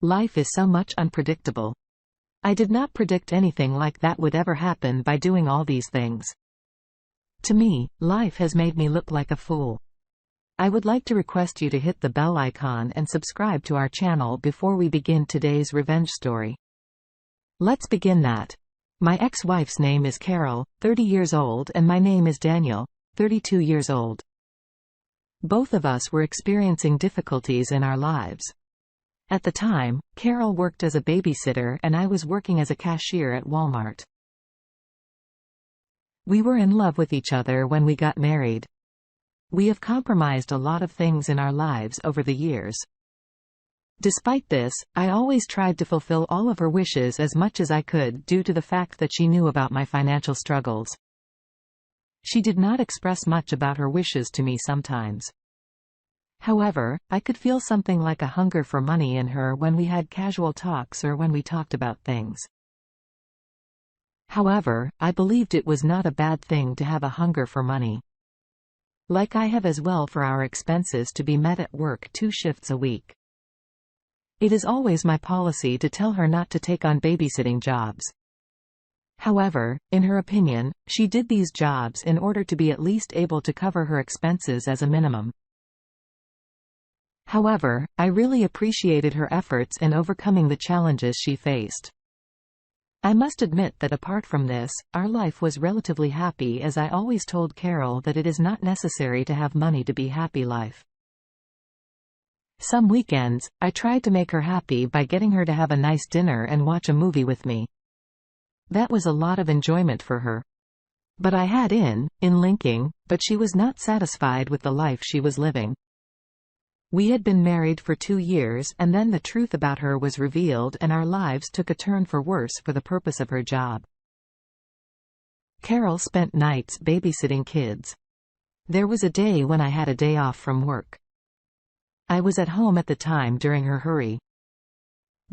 Life is so much unpredictable. I did not predict anything like that would ever happen by doing all these things. To me, life has made me look like a fool. I would like to request you to hit the bell icon and subscribe to our channel before we begin today's revenge story. Let's begin that. My ex-wife's name is Carol, 30 years old, and my name is Daniel, 32 years old. Both of us were experiencing difficulties in our lives. At the time, Carol worked as a babysitter and I was working as a cashier at Walmart. We were in love with each other when we got married. We have compromised a lot of things in our lives over the years. Despite this, I always tried to fulfill all of her wishes as much as I could due to the fact that she knew about my financial struggles. She did not express much about her wishes to me sometimes. However, I could feel something like a hunger for money in her when we had casual talks or when we talked about things. However, I believed it was not a bad thing to have a hunger for money. Like I have as well, for our expenses to be met at work 2 shifts a week. It is always my policy to tell her not to take on babysitting jobs. However, in her opinion, she did these jobs in order to be at least able to cover her expenses as a minimum. However, I really appreciated her efforts in overcoming the challenges she faced. I must admit that apart from this, our life was relatively happy, as I always told Carol that it is not necessary to have money to be happy life. Some weekends, I tried to make her happy by getting her to have a nice dinner and watch a movie with me. That was a lot of enjoyment for her. But I had in linking, but she was not satisfied with the life she was living. We had been married for 2 years and then the truth about her was revealed and our lives took a turn for worse for the purpose of her job. Carol spent nights babysitting kids. There was a day when I had a day off from work. I was at home at the time during her hurry.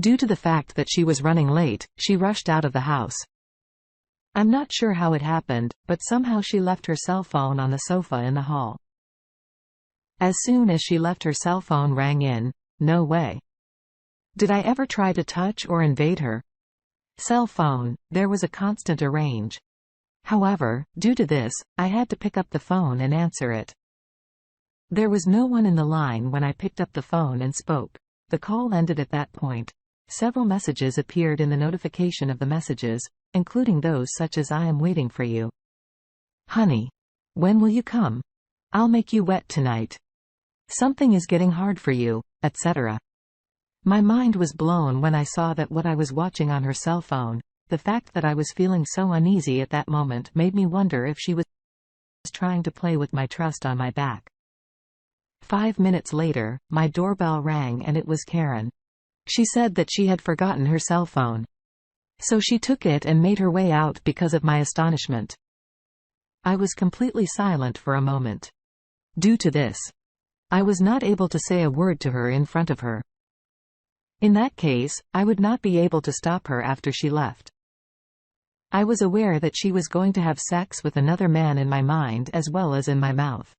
Due to the fact that she was running late, she rushed out of the house. I'm not sure how it happened, but somehow she left her cell phone on the sofa in the hall. As soon as she left, her cell phone rang in. No way. Did I ever try to touch or invade her cell phone? There was a constant range. However, due to this, I had to pick up the phone and answer it. There was no one in the line when I picked up the phone and spoke. The call ended at that point. Several messages appeared in the notification of the messages, including those such as "I am waiting for you," "Honey, when will you come?" "I'll make you wet tonight," "Something is getting hard for you," etc. My mind was blown when I saw that what I was watching on her cell phone. The fact that I was feeling so uneasy at that moment made me wonder if she was trying to play with my trust on my back. 5 minutes later, my doorbell rang and it was Karen. She said that she had forgotten her cell phone. So she took it and made her way out because of my astonishment. I was completely silent for a moment. Due to this, I was not able to say a word to her in front of her. In that case, I would not be able to stop her after she left. I was aware that she was going to have sex with another man in my mind as well as in my mouth.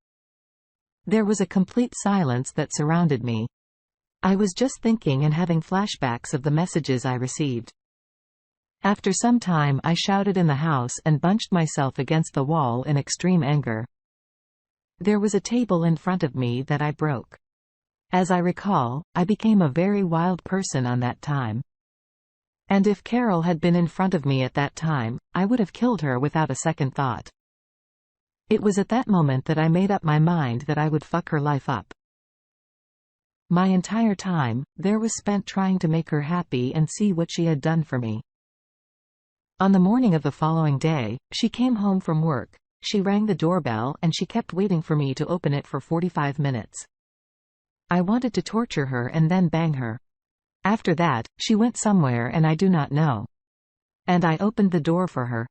There was a complete silence that surrounded me. I was just thinking and having flashbacks of the messages I received. After some time, I shouted in the house and bunched myself against the wall in extreme anger. There was a table in front of me that I broke. As I recall, I became a very wild person on that time. And if Carol had been in front of me at that time, I would have killed her without a second thought. It was at that moment that I made up my mind that I would fuck her life up. My entire time there was spent trying to make her happy and see what she had done for me. On the morning of the following day, she came home from work. She rang the doorbell and she kept waiting for me to open it for 45 minutes. I wanted to torture her and then bang her. After that, she went somewhere and I do not know. And I opened the door for her.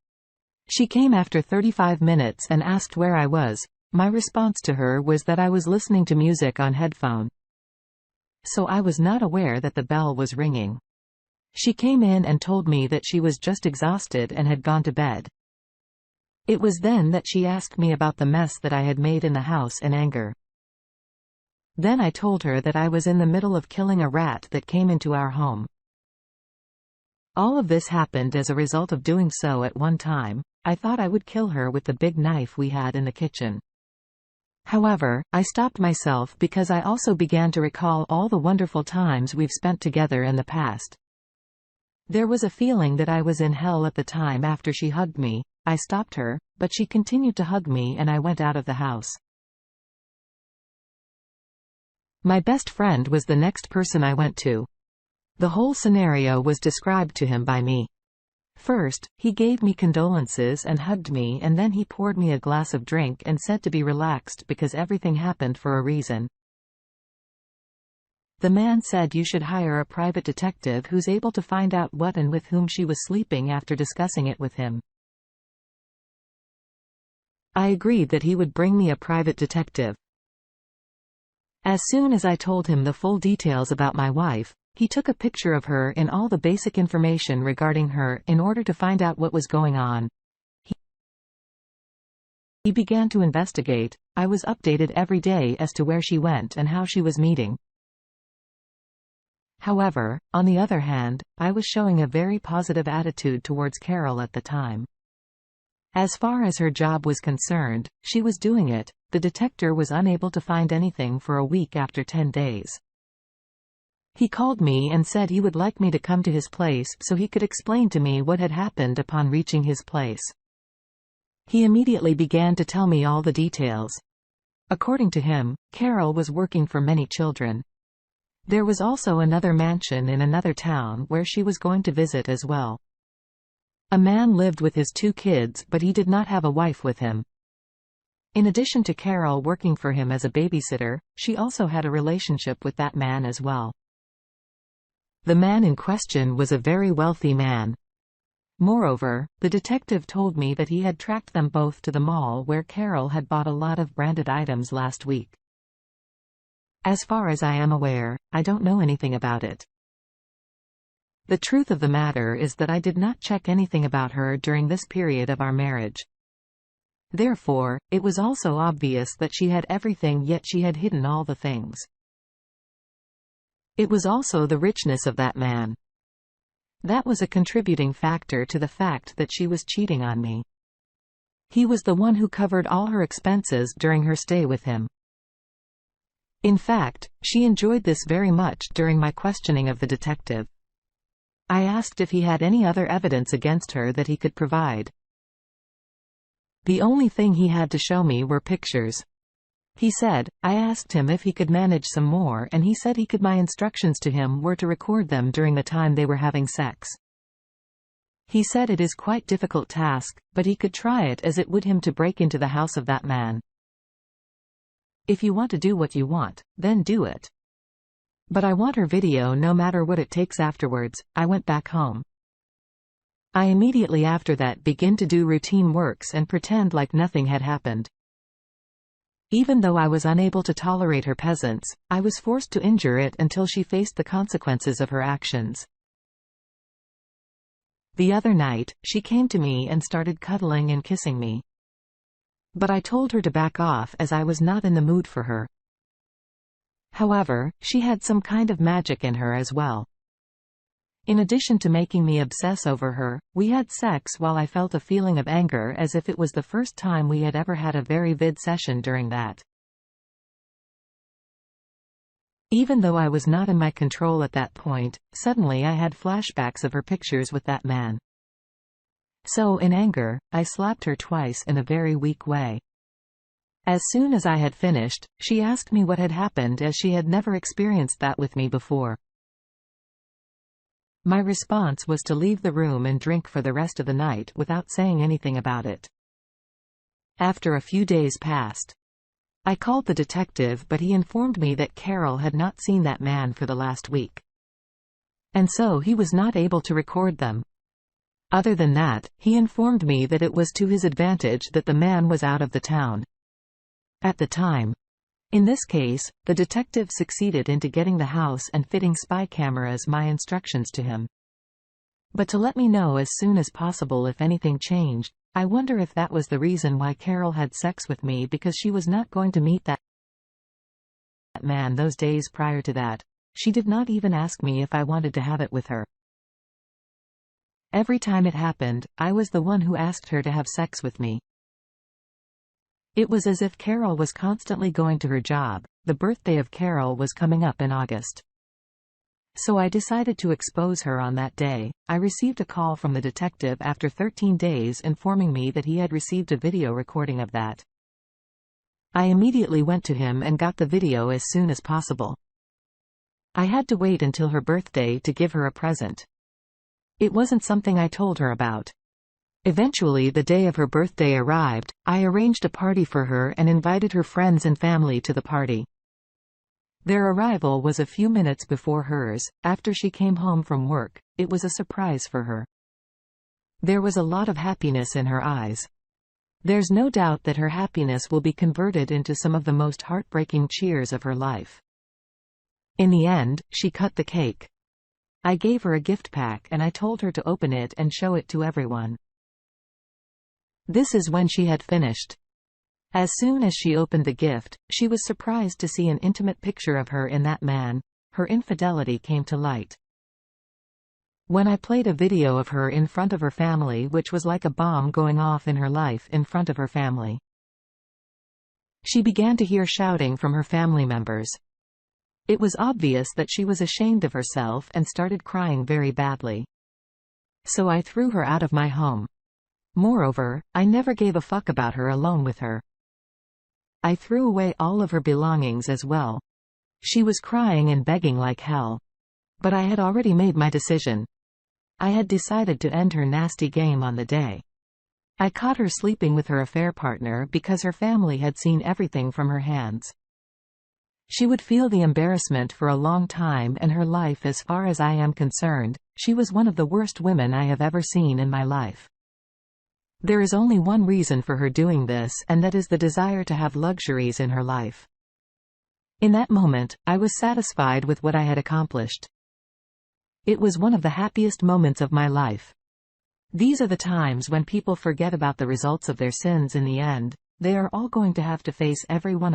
She came after 35 minutes and asked where I was. My response to her was that I was listening to music on headphone. So I was not aware that the bell was ringing. She came in and told me that she was just exhausted and had gone to bed. It was then that she asked me about the mess that I had made in the house in anger. Then I told her that I was in the middle of killing a rat that came into our home. All of this happened as a result of doing so at one time. I thought I would kill her with the big knife we had in the kitchen. However, I stopped myself because I also began to recall all the wonderful times we've spent together in the past. There was a feeling that I was in hell at the time. After she hugged me, I stopped her, but she continued to hug me and I went out of the house. My best friend was the next person I went to. The whole scenario was described to him by me. First, he gave me condolences and hugged me, and then he poured me a glass of drink and said to be relaxed because everything happened for a reason. The man said you should hire a private detective who's able to find out what and with whom she was sleeping after discussing it with him. I agreed that he would bring me a private detective. As soon as I told him the full details about my wife, he took a picture of her and all the basic information regarding her in order to find out what was going on. He began to investigate. I was updated every day as to where she went and how she was meeting. However, on the other hand, I was showing a very positive attitude towards Carol at the time. As far as her job was concerned, she was doing it. The detector was unable to find anything for a week after 10 days. He called me and said he would like me to come to his place so he could explain to me what had happened upon reaching his place. He immediately began to tell me all the details. According to him, Carol was working for many children. There was also another mansion in another town where she was going to visit as well. A man lived with his 2 kids, but he did not have a wife with him. In addition to Carol working for him as a babysitter, she also had a relationship with that man as well. The man in question was a very wealthy man. Moreover, the detective told me that he had tracked them both to the mall where Carol had bought a lot of branded items last week. As far as I am aware, I don't know anything about it. The truth of the matter is that I did not check anything about her during this period of our marriage. Therefore, it was also obvious that she had everything, yet she had hidden all the things. It was also the richness of that man. That was a contributing factor to the fact that she was cheating on me. He was the one who covered all her expenses during her stay with him. In fact, she enjoyed this very much during my questioning of the detective. I asked if he had any other evidence against her that he could provide. The only thing he had to show me were pictures. He said, I asked him if he could manage some more and he said he could. My instructions to him were to record them during the time they were having sex. He said it is quite difficult task, but he could try it as it would him to break into the house of that man. If you want to do what you want, then do it. But I want her video no matter what it takes. Afterwards, I went back home. I immediately after that begin to do routine works and pretend like nothing had happened. Even though I was unable to tolerate her presence, I was forced to endure it until she faced the consequences of her actions. The other night, she came to me and started cuddling and kissing me. But I told her to back off as I was not in the mood for her. However, she had some kind of magic in her as well. In addition to making me obsess over her, we had sex while I felt a feeling of anger as if it was the first time we had ever had a very vivid session during that. Even though I was not in my control at that point, suddenly I had flashbacks of her pictures with that man. So in anger, I slapped her twice in a very weak way. As soon as I had finished, she asked me what had happened as she had never experienced that with me before. My response was to leave the room and drink for the rest of the night without saying anything about it. After a few days passed, I called the detective, but he informed me that Carol had not seen that man for the last week. And so he was not able to record them. Other than that, he informed me that it was to his advantage that the man was out of the town at the time. In this case, the detective succeeded into getting the house and fitting spy cameras my instructions to him. But to let me know as soon as possible if anything changed. I wonder if that was the reason why Carol had sex with me, because she was not going to meet that that man those days prior to that. She did not even ask me if I wanted to have it with her. Every time it happened, I was the one who asked her to have sex with me. It was as if Carol was constantly going to her job. The birthday of Carol was coming up in August. So I decided to expose her on that day. I received a call from the detective after 13 days informing me that he had received a video recording of that. I immediately went to him and got the video as soon as possible. I had to wait until her birthday to give her a present. It wasn't something I told her about. Eventually, the day of her birthday arrived. I arranged a party for her and invited her friends and family to the party. Their arrival was a few minutes before hers. After she came home from work, it was a surprise for her. There was a lot of happiness in her eyes. There's no doubt that her happiness will be converted into some of the most heartbreaking cheers of her life. In the end, she cut the cake. I gave her a gift pack and I told her to open it and show it to everyone. This is when she had finished. As soon as she opened the gift, she was surprised to see an intimate picture of her in that man. Her infidelity came to light. When I played a video of her in front of her family, which was like a bomb going off in her life in front of her family, she began to hear shouting from her family members. It was obvious that she was ashamed of herself and started crying very badly. So I threw her out of my home. Moreover, I never gave a fuck about her alone with her. I threw away all of her belongings as well. She was crying and begging like hell. But I had already made my decision. I had decided to end her nasty game on the day. I caught her sleeping with her affair partner because her family had seen everything from her hands. She would feel the embarrassment for a long time, and her life, as far as I am concerned, she was one of the worst women I have ever seen in my life. There is only one reason for her doing this, and that is the desire to have luxuries in her life. In that moment, I was satisfied with what I had accomplished. It was one of the happiest moments of my life. These are the times when people forget about the results of their sins in the end. They are all going to have to face every one of